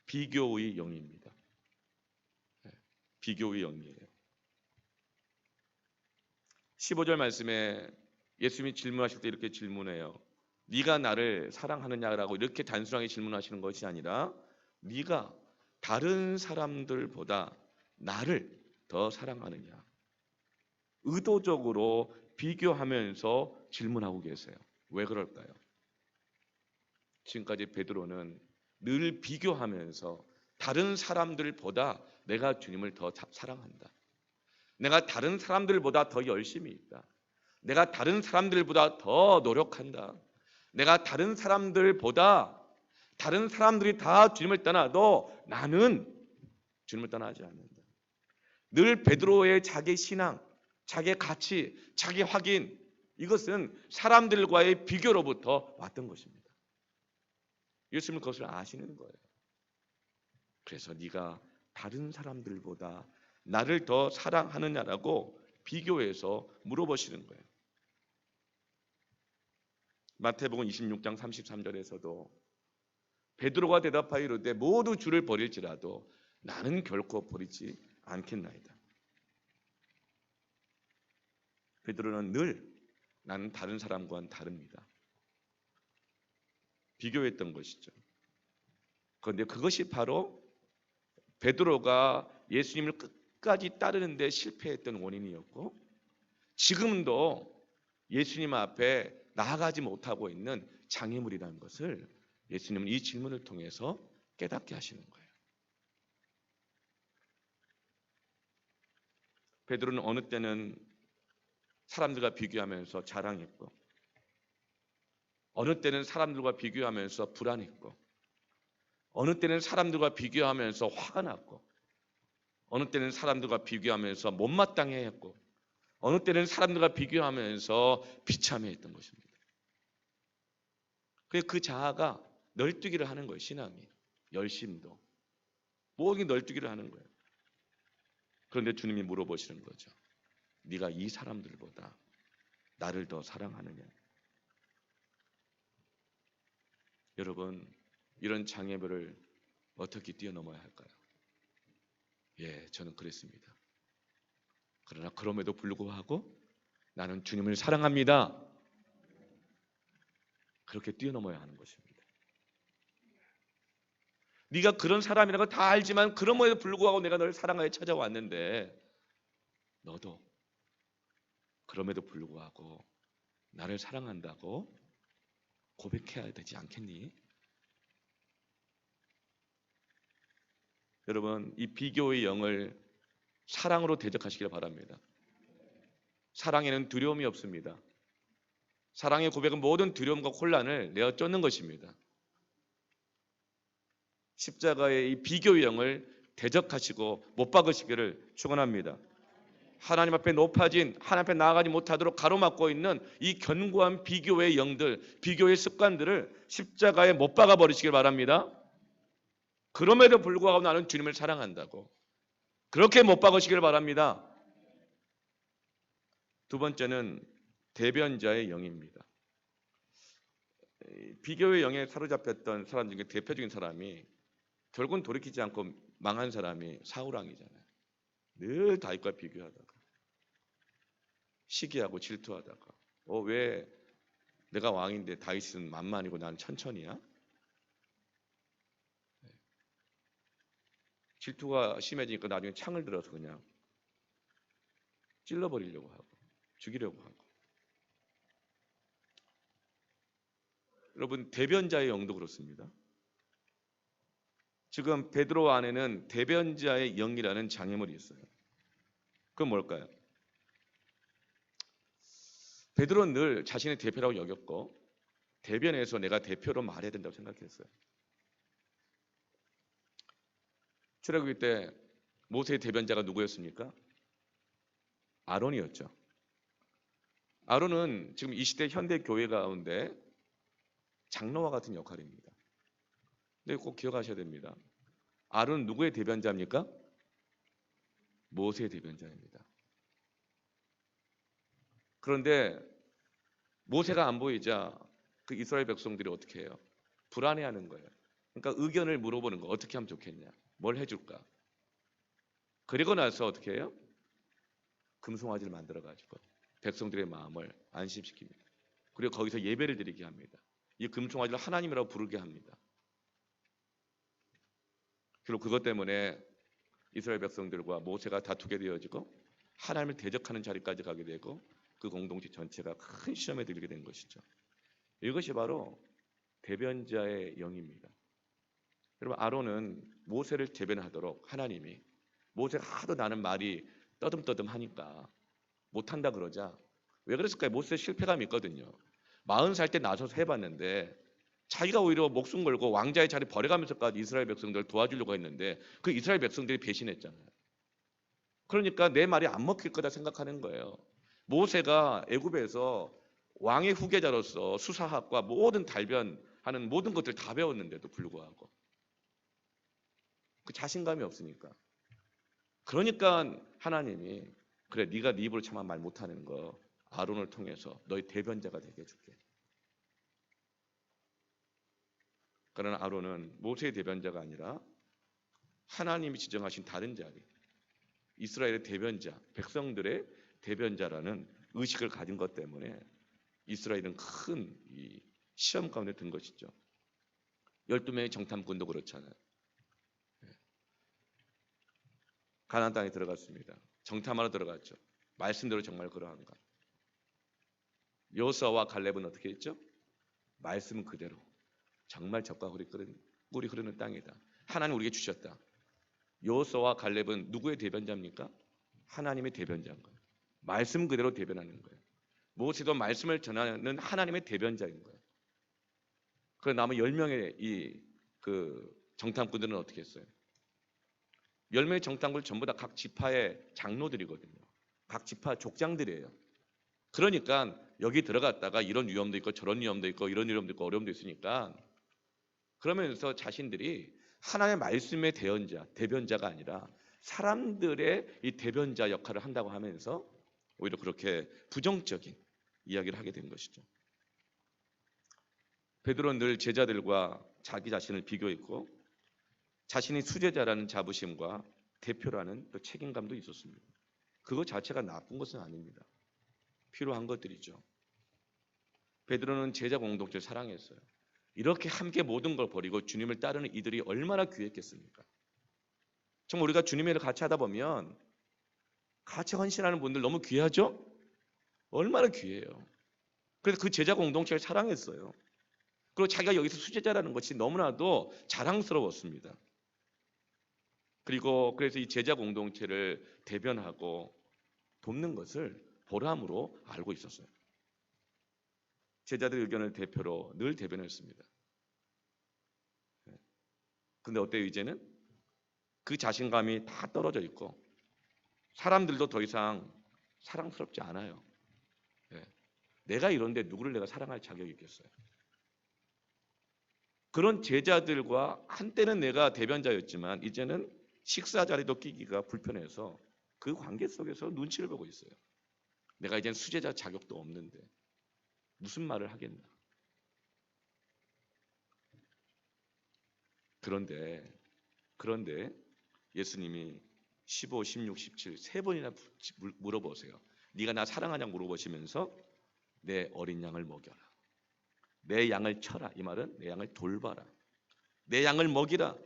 Speaker 1: 비교의 영입니다. 비교의 영이에요. 15절 말씀에 예수님이 질문하실 때 이렇게 질문해요. 네가 나를 사랑하느냐라고 이렇게 단순하게 질문하시는 것이 아니라 네가 다른 사람들보다 나를 더 사랑하느냐. 의도적으로 비교하면서 질문하고 계세요. 왜 그럴까요? 지금까지 베드로는 늘 비교하면서 다른 사람들보다 내가 주님을 더 사랑한다. 내가 다른 사람들보다 더 열심히 있다. 내가 다른 사람들보다 더 노력한다. 내가 다른 사람들이 다 주님을 떠나도 나는 주님을 떠나지 않는다. 늘 베드로의 자기 신앙, 자기 가치, 자기 확인 이것은 사람들과의 비교로부터 왔던 것입니다. 예수님은 그것을 아시는 거예요. 그래서 네가 다른 사람들보다 나를 더 사랑하느냐라고 비교해서 물어보시는 거예요. 마태복음 26장 33절에서도 베드로가 대답하여 이르되 모두 주를 버릴지라도 나는 결코 버리지 않겠나이다. 베드로는 늘 나는 다른 사람과는 다릅니다. 비교했던 것이죠. 그런데 그것이 바로 베드로가 예수님을 끝까지 따르는데 실패했던 원인이었고 지금도 예수님 앞에 나아가지 못하고 있는 장애물이라는 것을 예수님은 이 질문을 통해서 깨닫게 하시는 거예요. 베드로는 어느 때는 사람들과 비교하면서 자랑했고 어느 때는 사람들과 비교하면서 불안했고 어느 때는 사람들과 비교하면서 화가 났고 어느 때는 사람들과 비교하면서 못마땅해 했고 어느 때는 사람들과 비교하면서 비참해했던 것입니다. 그 자아가 널뛰기를 하는 거예요. 신앙이. 열심도. 모든 게 널뛰기를 하는 거예요. 그런데 주님이 물어보시는 거죠. 네가 이 사람들보다 나를 더 사랑하느냐. 여러분 이런 장애물을 어떻게 뛰어넘어야 할까요? 저는 그랬습니다. 그러나 그럼에도 불구하고 나는 주님을 사랑합니다. 그렇게 뛰어넘어야 하는 것입니다. 네가 그런 사람이라는 걸 다 알지만 그럼에도 불구하고 내가 너를 사랑하여 찾아왔는데 너도 그럼에도 불구하고 나를 사랑한다고 고백해야 되지 않겠니? 여러분 이 비교의 영을 사랑으로 대적하시길 바랍니다. 사랑에는 두려움이 없습니다. 사랑의 고백은 모든 두려움과 혼란을 내어 쫓는 것입니다. 십자가의 이 비교의 영을 대적하시고 못 박으시기를 축원합니다. 하나님 앞에 높아진 하나님 앞에 나아가지 못하도록 가로막고 있는 이 견고한 비교의 영들, 비교의 습관들을 십자가에 못 박아 버리시길 바랍니다. 그럼에도 불구하고 나는 주님을 사랑한다고 그렇게 못 박으시길 바랍니다. 두 번째는 대변자의 영입니다. 비교의 영에 사로잡혔던 사람 중에 대표적인 사람이 결국은 돌이키지 않고 망한 사람이 사울 왕이잖아요. 늘 다윗과 비교하다가 시기하고 질투하다가 왜 내가 왕인데 다윗은 만만이고 나는 천천히야? 질투가 심해지니까 나중에 창을 들어서 그냥 찔러버리려고 하고 죽이려고 하고. 여러분, 대변자의 영도 그렇습니다. 지금 베드로 안에는 대변자의 영이라는 장애물이 있어요. 그건 뭘까요? 베드로는 늘 자신의 대표라고 여겼고 대변에서 내가 대표로 말해야 된다고 생각했어요. 출애굽기 때 모세의 대변자가 누구였습니까? 아론이었죠. 아론은 지금 이 시대 현대 교회 가운데 장로와 같은 역할입니다. 근데 꼭 기억하셔야 됩니다. 아론은 누구의 대변자입니까? 모세의 대변자입니다. 그런데 모세가 안 보이자 그 이스라엘 백성들이 어떻게 해요? 불안해하는 거예요. 그러니까 의견을 물어보는 거. 어떻게 하면 좋겠냐? 뭘 해줄까? 그리고 나서 어떻게 해요? 금송아지를 만들어가지고 백성들의 마음을 안심시킵니다. 그리고 거기서 예배를 드리게 합니다. 이 금송아지를 하나님이라고 부르게 합니다. 그리고 그것 때문에 이스라엘 백성들과 모세가 다투게 되어지고 하나님을 대적하는 자리까지 가게 되고 그 공동체 전체가 큰 시험에 들게 된 것이죠. 이것이 바로 대변자의 영입니다. 여러분, 아론은 모세를 대변하도록 하나님이, 모세가 하도 나는 말이 떠듬떠듬 하니까 못한다 그러자 왜 그랬을까요? 모세 실패감이 있거든요. 40살 때 나서서 해봤는데 자기가 오히려 목숨 걸고 왕자의 자리 버려가면서까지 이스라엘 백성들을 도와주려고 했는데 그 이스라엘 백성들이 배신했잖아요. 그러니까 내 말이 안 먹힐 거다 생각하는 거예요. 모세가 애굽에서 왕의 후계자로서 수사학과 모든 달변하는 모든 것들 다 배웠는데도 불구하고 그 자신감이 없으니까. 그러니까 하나님이 그래, 네가 네 입으로 차마 말 못하는 거 아론을 통해서 너희 대변자가 되게 해줄게. 그러나 아론은 모세의 대변자가 아니라 하나님이 지정하신 다른 자리, 이스라엘의 대변자, 백성들의 대변자라는 의식을 가진 것 때문에 이스라엘은 큰 시험 가운데 든 것이죠. 12명의 정탐꾼도 그렇잖아요. 가나안 땅에 들어갔습니다. 정탐하러 들어갔죠. 말씀대로 정말 그러한가? 여호수아와 갈렙은 어떻게 했죠? 말씀 그대로 정말 젖과 꿀이 흐르는 땅이다. 하나님 우리에게 주셨다. 여호수아와 갈렙은 누구의 대변자입니까? 하나님의 대변자인 거예요. 말씀 그대로 대변하는 거예요. 모세도 말씀을 전하는 하나님의 대변자인 거예요. 그래서 남은 10명의 정탐꾼들은 어떻게 했어요? 10명의 정탐꾼 전부 다 각 지파의 장로들이거든요. 각 지파 족장들이에요. 그러니까 여기 들어갔다가 이런 위험도 있고 저런 위험도 있고 이런 위험도 있고 어려움도 있으니까 그러면서 자신들이 하나님의 말씀의 대변자가 아니라 사람들의 이 대변자 역할을 한다고 하면서 오히려 그렇게 부정적인 이야기를 하게 된 것이죠. 베드로는 늘 제자들과 자기 자신을 비교했고 자신이 수제자라는 자부심과 대표라는 또 책임감도 있었습니다. 그것 자체가 나쁜 것은 아닙니다. 필요한 것들이죠. 베드로는 제자 공동체를 사랑했어요. 이렇게 함께 모든 걸 버리고 주님을 따르는 이들이 얼마나 귀했겠습니까? 정말 우리가 주님의 일을 같이 하다 보면 같이 헌신하는 분들 너무 귀하죠? 얼마나 귀해요. 그래서 그 제자 공동체를 사랑했어요. 그리고 자기가 여기서 수제자라는 것이 너무나도 자랑스러웠습니다. 그래서 이 제자 공동체를 대변하고 돕는 것을 보람으로 알고 있었어요. 제자들 의견을 대표로 늘 대변했습니다. 근데 어때요? 이제는 그 자신감이 다 떨어져 있고 사람들도 더 이상 사랑스럽지 않아요. 내가 이런데 누구를 내가 사랑할 자격이 있겠어요? 그런 제자들과 한때는 내가 대변자였지만 이제는 식사 자리도 끼기가 불편해서 그 관계 속에서 눈치를 보고 있어요. 내가 이제는 수제자 자격도 없는데 무슨 말을 하겠나? 그런데 예수님이 15, 16, 17 세 번이나 물어보세요. 네가 나 사랑하냐 물어보시면서 내 어린 양을 먹여라. 내 양을 쳐라. 이 말은 내 양을 돌봐라. 내 양을 먹이라.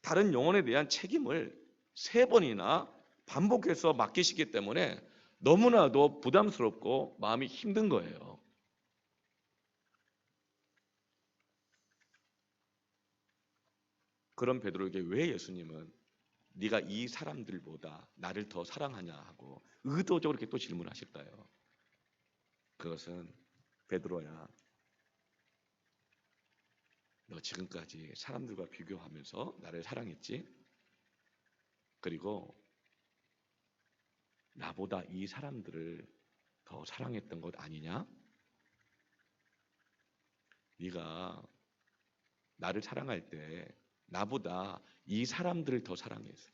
Speaker 1: 다른 영혼에 대한 책임을 세 번이나 반복해서 맡기시기 때문에 너무나도 부담스럽고 마음이 힘든 거예요. 그런 베드로에게 왜 예수님은 네가 이 사람들보다 나를 더 사랑하냐 하고 의도적으로 이렇게 또 질문하실까요? 그것은 베드로야, 너 지금까지 사람들과 비교하면서 나를 사랑했지? 그리고 나보다 이 사람들을 더 사랑했던 것 아니냐? 네가 나를 사랑할 때 나보다 이 사람들을 더 사랑했어.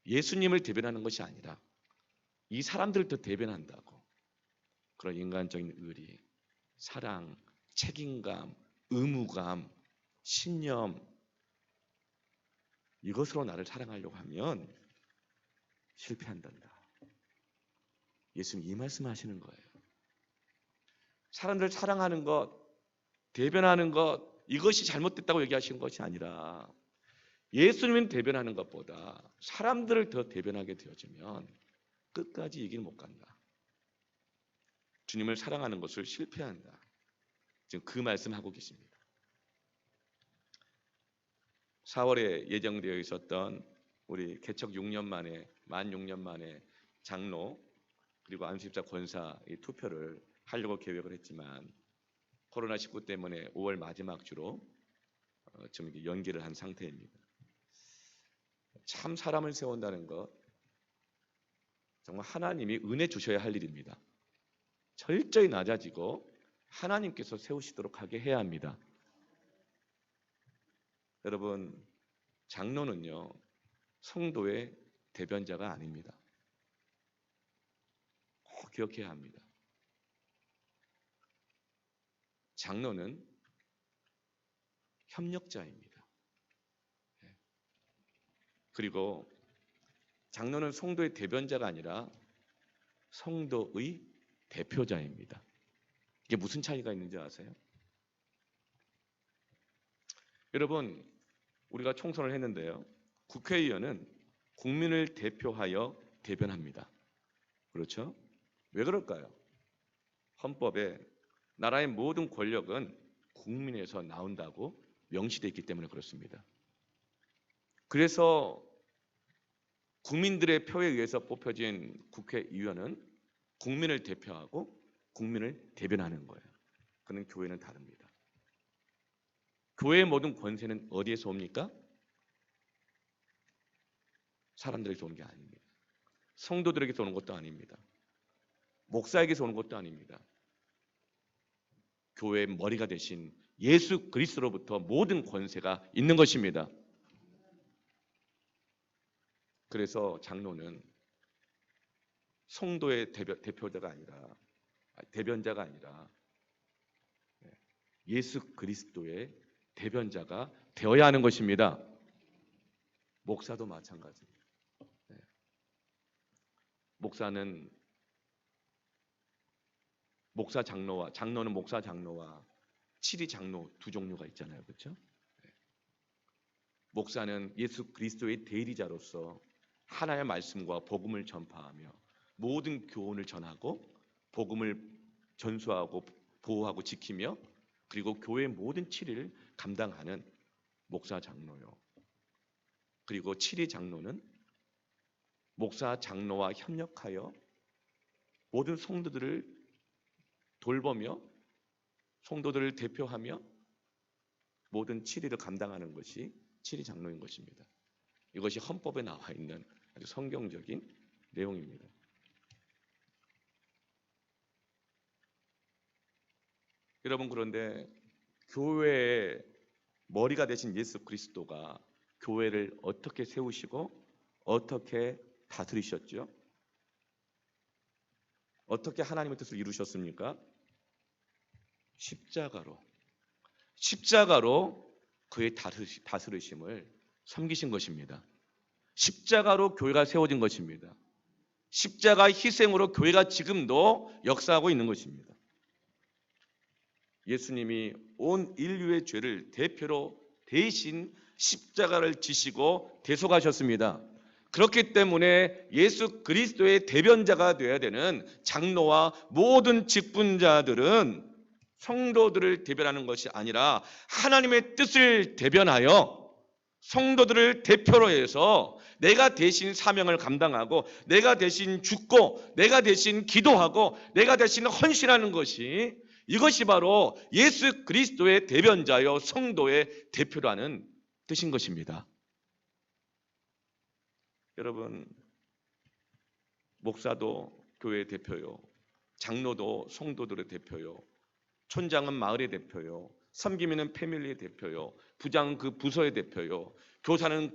Speaker 1: 예수님을 대변하는 것이 아니라 이 사람들을 더 대변한다고. 그런 인간적인 의리, 사랑, 책임감, 의무감, 신념, 이것으로 나를 사랑하려고 하면 실패한단다. 예수님 이 말씀하시는 거예요. 사람들 사랑하는 것, 대변하는 것, 이것이 잘못됐다고 얘기하시는 것이 아니라 예수님을 대변하는 것보다 사람들을 더 대변하게 되어지면 끝까지 이 길 못 간다. 주님을 사랑하는 것을 실패한다. 지금 그 말씀하고 계십니다. 4월에 예정되어 있었던 우리 개척 6년 만에 만 6년 만에 장로 그리고 안수집사 권사 투표를 하려고 계획을 했지만 코로나19 때문에 5월 마지막 주로 좀 연기를 한 상태입니다. 참 사람을 세운다는 것 정말 하나님이 은혜 주셔야 할 일입니다. 철저히 낮아지고 하나님께서 세우시도록 하게 해야 합니다. 여러분, 장로는요 성도의 대변자가 아닙니다. 꼭 기억해야 합니다. 장로는 협력자입니다. 그리고 장로는 성도의 대변자가 아니라 성도의 대표자입니다. 이게 무슨 차이가 있는지 아세요? 여러분, 우리가 총선을 했는데요. 국회의원은 국민을 대표하여 대변합니다. 그렇죠? 왜 그럴까요? 헌법에 나라의 모든 권력은 국민에서 나온다고 명시되어 있기 때문에 그렇습니다. 그래서 국민들의 표에 의해서 뽑혀진 국회의원은 국민을 대표하고 국민을 대변하는 거예요. 그는 교회는 다릅니다. 교회의 모든 권세는 어디에서 옵니까? 사람들에게서 오는 게 아닙니다. 성도들에게서 오는 것도 아닙니다. 목사에게서 오는 것도 아닙니다. 교회의 머리가 되신 예수 그리스도로부터 모든 권세가 있는 것입니다. 그래서 장로는 성도의 대표자가 아니라 대변자가 아니라 예수 그리스도의 대변자가 되어야 하는 것입니다. 목사도 마찬가지입니다. 목사는 목사 장로와 장로는 목사 장로와 칠위 장로 두 종류가 있잖아요. 그렇죠? 목사는 예수 그리스도의 대리자로서 하나님의 말씀과 복음을 전파하며 모든 교훈을 전하고 복음을 전수하고 보호하고 지키며 그리고 교회의 모든 치리를 감당하는 목사 장로요. 그리고 칠위 장로는 목사 장로와 협력하여 모든 성도들을 돌보며 성도들을 대표하며 모든 치리를 감당하는 것이 칠위 장로인 것입니다. 이것이 헌법에 나와 있는 아주 성경적인 내용입니다. 여러분, 그런데 교회의 머리가 되신 예수 그리스도가 교회를 어떻게 세우시고 어떻게 다스리셨죠? 어떻게 하나님의 뜻을 이루셨습니까? 십자가로 그의 다스리심을 섬기신 것입니다. 십자가로 교회가 세워진 것입니다. 십자가 희생으로 교회가 지금도 역사하고 있는 것입니다. 예수님이 온 인류의 죄를 대표로 대신 십자가를 지시고 대속하셨습니다. 그렇기 때문에 예수 그리스도의 대변자가 되어야 되는 장로와 모든 직분자들은 성도들을 대변하는 것이 아니라 하나님의 뜻을 대변하여 성도들을 대표로 해서 내가 대신 사명을 감당하고 내가 대신 죽고 내가 대신 기도하고 내가 대신 헌신하는 것이, 이것이 바로 예수 그리스도의 대변자요 성도의 대표라는 뜻인 것입니다. 여러분, 목사도 교회의 대표요, 장로도 성도들의 대표요, 촌장은 마을의 대표요, 섬기면은 패밀리의 대표요, 부장은 그 부서의 대표요, 교사는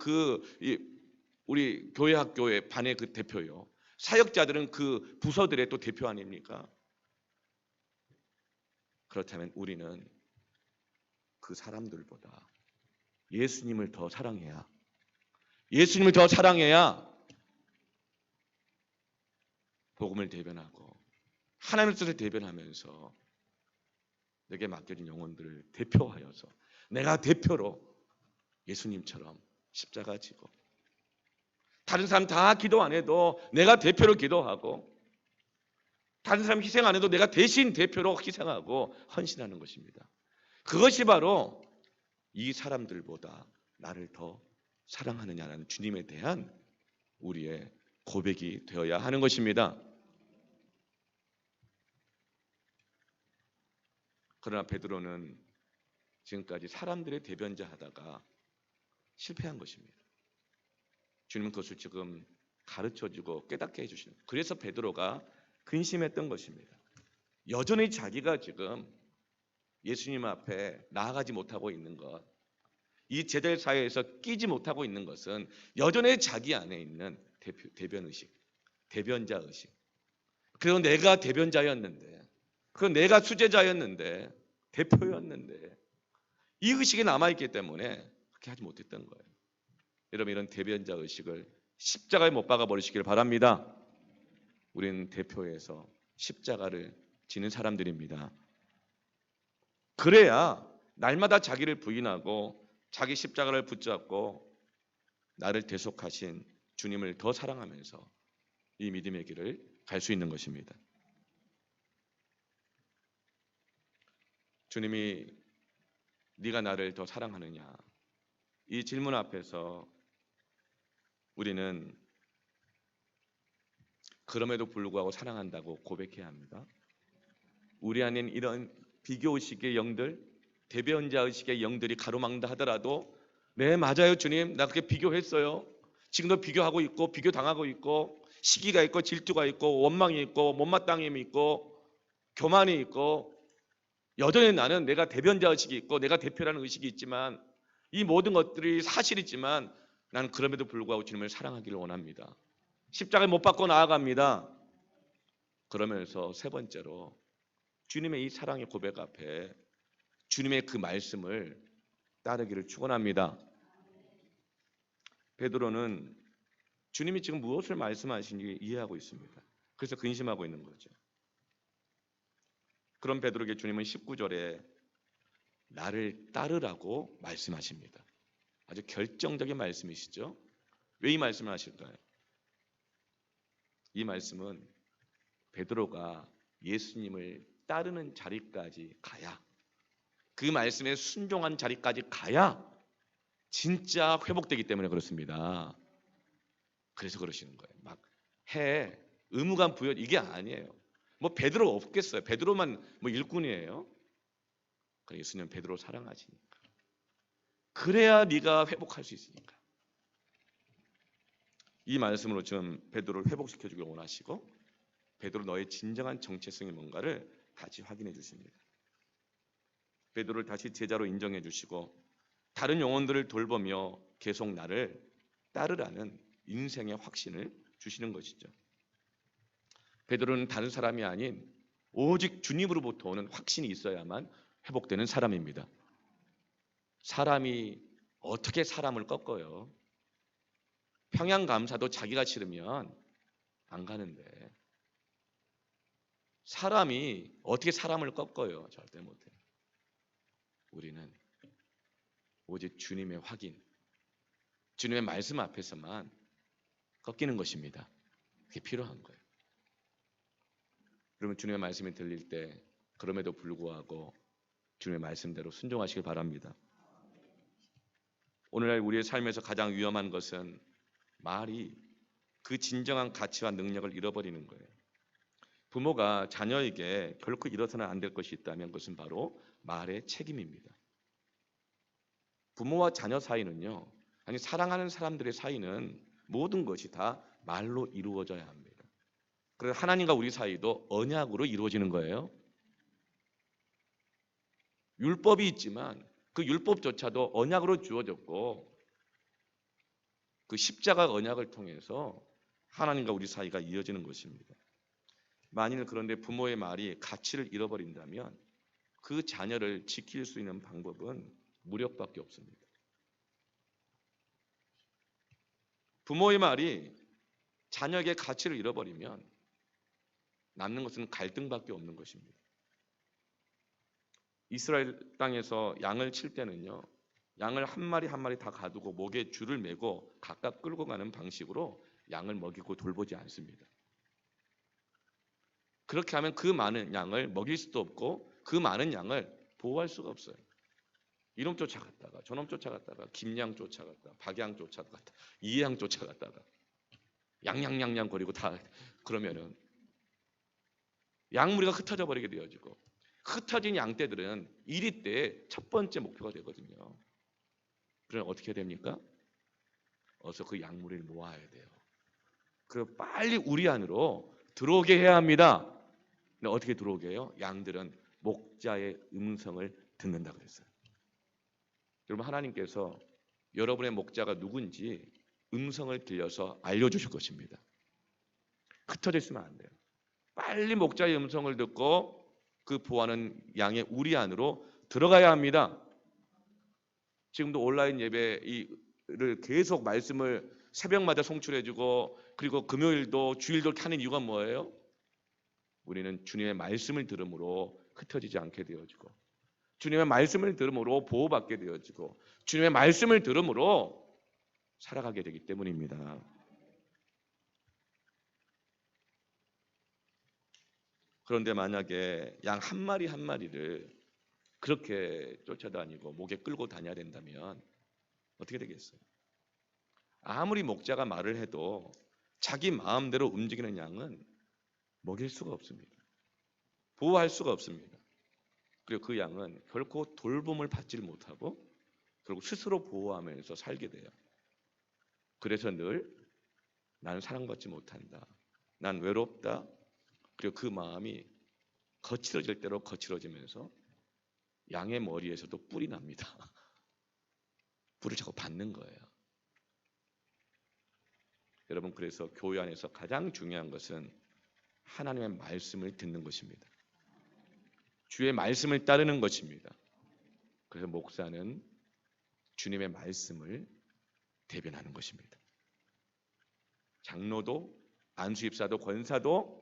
Speaker 1: 우리 교회 학교의 반의 그 대표요, 사역자들은 그 부서들의 또 대표 아닙니까? 그렇다면 우리는 그 사람들보다 예수님을 더 사랑해야, 예수님을 더 사랑해야 복음을 대변하고 하나님의 뜻을 대변하면서 내게 맡겨진 영혼들을 대표하여서 내가 대표로 예수님처럼 십자가 지고, 다른 사람 다 기도 안 해도 내가 대표로 기도하고, 다른 사람 희생 안 해도 내가 대신 대표로 희생하고 헌신하는 것입니다. 그것이 바로 이 사람들보다 나를 더 사랑하느냐는 주님에 대한 우리의 고백이 되어야 하는 것입니다. 그러나 베드로는 지금까지 사람들의 대변자 하다가 실패한 것입니다. 주님은 그것을 지금 가르쳐주고 깨닫게 해주시는, 그래서 베드로가 근심했던 것입니다. 여전히 자기가 지금 예수님 앞에 나아가지 못하고 있는 것, 이 제자의 사회에서 끼지 못하고 있는 것은 여전히 자기 안에 있는 대변의식, 대변자의식. 그리고 내가 대변자였는데, 그리고 내가 수제자였는데, 대표였는데, 이 의식이 남아있기 때문에 그렇게 하지 못했던 거예요. 여러분, 이런 대변자의식을 십자가에 못 박아 버리시길 바랍니다. 우리는 대표에서 십자가를 지는 사람들입니다. 그래야 날마다 자기를 부인하고 자기 십자가를 붙잡고 나를 대속하신 주님을 더 사랑하면서 이 믿음의 길을 갈 수 있는 것입니다. 주님이 네가 나를 더 사랑하느냐, 이 질문 앞에서 우리는 그럼에도 불구하고 사랑한다고 고백해야 합니다. 우리 안엔 이런 비교의식의 영들, 대변자의식의 영들이 가로막는다 하더라도, 네 맞아요 주님, 나 그렇게 비교했어요. 지금도 비교하고 있고 비교당하고 있고 시기가 있고 질투가 있고 원망이 있고 못마땅함이 있고 교만이 있고, 여전히 나는 내가 대변자의식이 있고 내가 대표라는 의식이 있지만, 이 모든 것들이 사실이지만 나는 그럼에도 불구하고 주님을 사랑하기를 원합니다. 십자가에 못 박고 나아갑니다. 그러면서 세 번째로 주님의 이 사랑의 고백 앞에 주님의 그 말씀을 따르기를 축원합니다. 베드로는 주님이 지금 무엇을 말씀하시는지 이해하고 있습니다. 그래서 근심하고 있는 거죠. 그런 베드로에게 주님은 19절에 나를 따르라고 말씀하십니다. 아주 결정적인 말씀이시죠. 왜 이 말씀을 하실까요? 이 말씀은 베드로가 예수님을 따르는 자리까지 가야, 그 말씀에 순종한 자리까지 가야 진짜 회복되기 때문에 그렇습니다. 그래서 그러시는 거예요. 막 해, 의무감 부여, 이게 아니에요. 뭐 베드로 없겠어요. 베드로만 뭐 일꾼이에요. 예수님은 베드로 사랑하시니까. 그래야 네가 회복할 수 있으니까. 이 말씀으로 지금 베드로를 회복시켜주길 원하시고, 베드로 너의 진정한 정체성이 뭔가를 다시 확인해 주십니다. 베드로를 다시 제자로 인정해 주시고 다른 영혼들을 돌보며 계속 나를 따르라는 인생의 확신을 주시는 것이죠. 베드로는 다른 사람이 아닌 오직 주님으로부터 오는 확신이 있어야만 회복되는 사람입니다. 사람이 어떻게 사람을 꺾어요? 평양감사도 자기가 싫으면 안 가는데 사람이 어떻게 사람을 꺾어요? 절대 못해요. 우리는 오직 주님의 확인, 주님의 말씀 앞에서만 꺾이는 것입니다. 그게 필요한 거예요. 그러면 주님의 말씀이 들릴 때 그럼에도 불구하고 주님의 말씀대로 순종하시길 바랍니다. 오늘날 우리의 삶에서 가장 위험한 것은 말이 그 진정한 가치와 능력을 잃어버리는 거예요. 부모가 자녀에게 결코 잃어서는 안 될 것이 있다면 그것은 바로 말의 책임입니다. 부모와 자녀 사이는요, 아니 사랑하는 사람들의 사이는 모든 것이 다 말로 이루어져야 합니다. 그래서 하나님과 우리 사이도 언약으로 이루어지는 거예요. 율법이 있지만 그 율법조차도 언약으로 주어졌고 그 십자가 언약을 통해서 하나님과 우리 사이가 이어지는 것입니다. 만일 그런데 부모의 말이 가치를 잃어버린다면 그 자녀를 지킬 수 있는 방법은 무력밖에 없습니다. 부모의 말이 자녀에게 가치를 잃어버리면 남는 것은 갈등밖에 없는 것입니다. 이스라엘 땅에서 양을 칠 때는요, 양을 한 마리 한 마리 다 가두고 목에 줄을 매고 각각 끌고 가는 방식으로 양을 먹이고 돌보지 않습니다. 그렇게 하면 그 많은 양을 먹일 수도 없고 그 많은 양을 보호할 수가 없어요. 이놈 쫓아갔다가 저놈 쫓아갔다가 김양 쫓아갔다가 박양 쫓아갔다가 이양 쫓아갔다가 양양양양 거리고 다 그러면은 양무리가 흩어져 버리게 되어지고 흩어진 양떼들은 이리 때 첫 번째 목표가 되거든요. 그럼 어떻게 됩니까? 어서 그 양무리를 모아야 돼요. 그리고 빨리 우리 안으로 들어오게 해야 합니다. 근데 어떻게 들어오게 해요? 양들은 목자의 음성을 듣는다 그랬어요. 여러분, 하나님께서 여러분의 목자가 누군지 음성을 들려서 알려주실 것입니다. 흩어져 있으면 안 돼요. 빨리 목자의 음성을 듣고 그 보호하는 양의 우리 안으로 들어가야 합니다. 지금도 온라인 예배를 계속 말씀을 새벽마다 송출해주고 그리고 금요일도 주일도 하는 이유가 뭐예요? 우리는 주님의 말씀을 들음으로 흩어지지 않게 되어지고 주님의 말씀을 들음으로 보호받게 되어지고 주님의 말씀을 들음으로 살아가게 되기 때문입니다. 그런데 만약에 양 한 마리 한 마리를 그렇게 쫓아다니고 목에 끌고 다녀야 된다면 어떻게 되겠어요? 아무리 목자가 말을 해도 자기 마음대로 움직이는 양은 먹일 수가 없습니다. 보호할 수가 없습니다. 그리고 그 양은 결코 돌봄을 받지 못하고 결국 스스로 보호하면서 살게 돼요. 그래서 늘 나는 사랑받지 못한다. 난 외롭다. 그리고 그 마음이 거칠어질 대로 거칠어지면서 양의 머리에서도 뿔이 납니다. 뿔을 자꾸 받는 거예요. 여러분, 그래서 교회 안에서 가장 중요한 것은 하나님의 말씀을 듣는 것입니다. 주의 말씀을 따르는 것입니다. 그래서 목사는 주님의 말씀을 대변하는 것입니다. 장로도, 안수입사도, 권사도,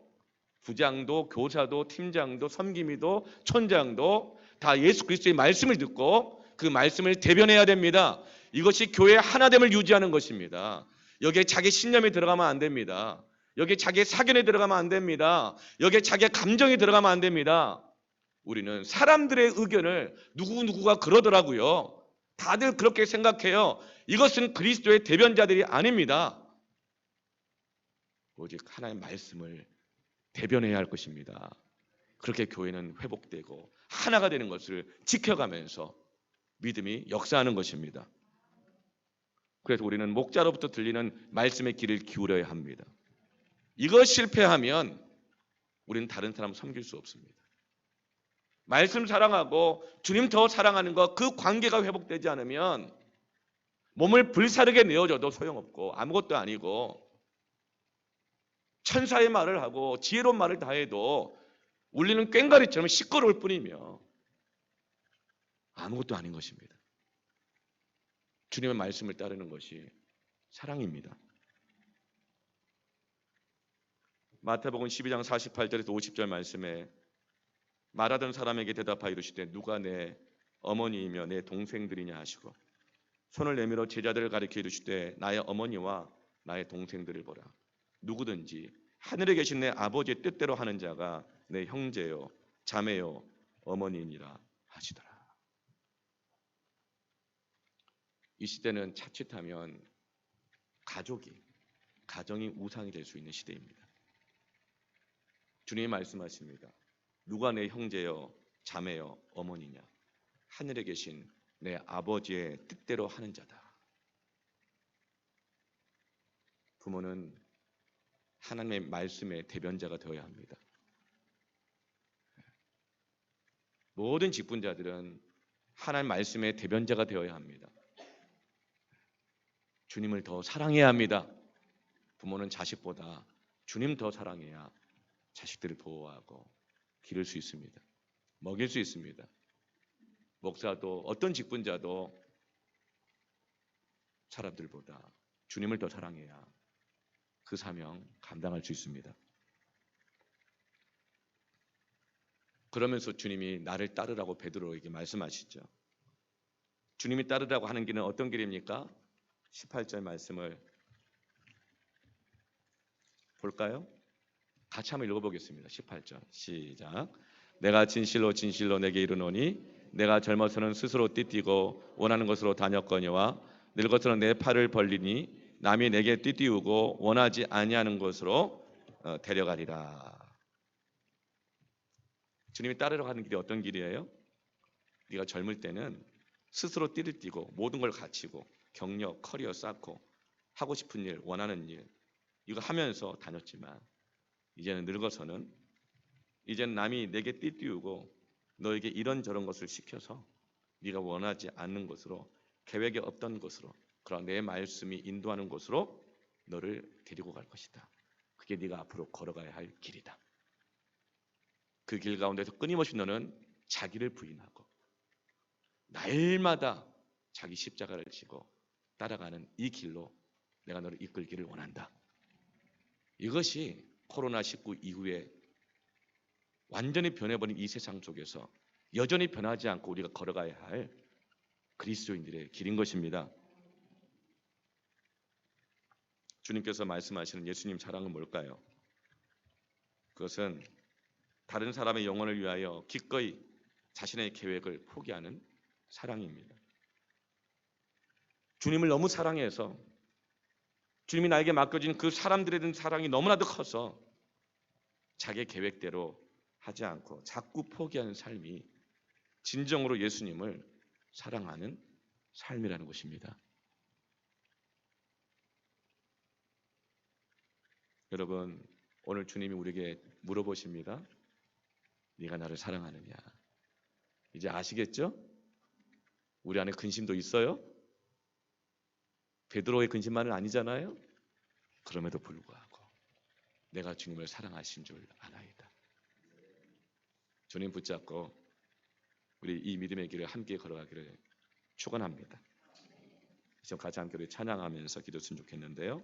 Speaker 1: 부장도, 교사도, 팀장도, 섬김이도, 촌장도 다 예수 그리스도의 말씀을 듣고 그 말씀을 대변해야 됩니다. 이것이 교회의 하나됨을 유지하는 것입니다. 여기에 자기 신념이 들어가면 안 됩니다. 여기에 자기의 사견이 들어가면 안 됩니다. 여기에 자기의 감정이 들어가면 안 됩니다. 우리는 사람들의 의견을 누구가 그러더라고요. 다들 그렇게 생각해요. 이것은 그리스도의 대변자들이 아닙니다. 오직 하나님의 말씀을 대변해야 할 것입니다. 그렇게 교회는 회복되고 하나가 되는 것을 지켜가면서 믿음이 역사하는 것입니다. 그래서 우리는 목자로부터 들리는 말씀의 귀를 기울여야 합니다. 이거 실패하면 우리는 다른 사람 섬길 수 없습니다. 말씀 사랑하고 주님 더 사랑하는 것, 그 관계가 회복되지 않으면 몸을 불사르게 내어줘도 소용없고 아무것도 아니고 천사의 말을 하고 지혜로운 말을 다 해도 울리는 꽹과리처럼 시끄러울 뿐이며 아무것도 아닌 것입니다. 주님의 말씀을 따르는 것이 사랑입니다. 마태복음 12장 48절에서 50절 말씀에 말하던 사람에게 대답하여 이르시되 누가 내 어머니이며 내 동생들이냐 하시고 손을 내밀어 제자들을 가리켜 이르시되 나의 어머니와 나의 동생들을 보라. 누구든지 하늘에 계신 내 아버지의 뜻대로 하는 자가 내 형제요 자매요 어머니이니라 하시더라. 이 시대는 자칫하면 가정이 우상이 될 수 있는 시대입니다. 주님이 말씀하십니다. 누가 내 형제요 자매요 어머니냐? 하늘에 계신 내 아버지의 뜻대로 하는 자다. 부모는 하나님의 말씀의 대변자가 되어야 합니다. 모든 직분자들은 하나님 말씀의 대변자가 되어야 합니다. 주님을 더 사랑해야 합니다. 부모는 자식보다 주님 더 사랑해야 자식들을 보호하고 기를 수 있습니다. 먹일 수 있습니다. 목사도 어떤 직분자도 사람들보다 주님을 더 사랑해야 그 사명 감당할 수 있습니다. 그러면서 주님이 나를 따르라고 베드로에게 말씀하시죠. 주님이 따르라고 하는 길은 어떤 길입니까? 18절 말씀을 볼까요? 같이 한번 읽어보겠습니다. 18절 시작. 내가 진실로 진실로 내게 이르노니 내가 젊어서는 스스로 띠띠고 원하는 것으로 다녔거니와 늙어서는 내 팔을 벌리니 남이 내게 띠띠우고 원하지 아니하는 것으로 데려가리라. 주님이 따르러 가는 길이 어떤 길이에요? 네가 젊을 때는 스스로 띠를 띠고 모든 걸 갖추고 경력, 커리어 쌓고 하고 싶은 일, 원하는 일 이거 하면서 다녔지만 이제는 늙어서는 이제는 남이 내게 띠띠우고 너에게 이런저런 것을 시켜서 네가 원하지 않는 것으로 계획에 없던 것으로 그런 내 말씀이 인도하는 곳으로 너를 데리고 갈 것이다. 그게 네가 앞으로 걸어가야 할 길이다. 그 길 가운데서 끊임없이 너는 자기를 부인하고 날마다 자기 십자가를 지고 따라가는 이 길로 내가 너를 이끌기를 원한다. 이것이 코로나19 이후에 완전히 변해버린 이 세상 속에서 여전히 변하지 않고 우리가 걸어가야 할 그리스도인들의 길인 것입니다. 주님께서 말씀하시는 예수님 사랑은 뭘까요? 그것은 다른 사람의 영혼을 위하여 기꺼이 자신의 계획을 포기하는 사랑입니다. 주님을 너무 사랑해서 주님이 나에게 맡겨진 그 사람들에 대한 사랑이 너무나도 커서 자기의 계획대로 하지 않고 자꾸 포기하는 삶이 진정으로 예수님을 사랑하는 삶이라는 것입니다. 여러분, 오늘 주님이 우리에게 물어보십니다. 네가 나를 사랑하느냐? 이제 아시겠죠? 우리 안에 근심도 있어요? 베드로의 근심만은 아니잖아요. 그럼에도 불구하고 내가 주님을 사랑하신 줄 아나이다. 주님 붙잡고 우리 이 믿음의 길을 함께 걸어가기를 축원합니다. 지금 같이 함께 우리 찬양하면서 기도했으면 좋겠는데요.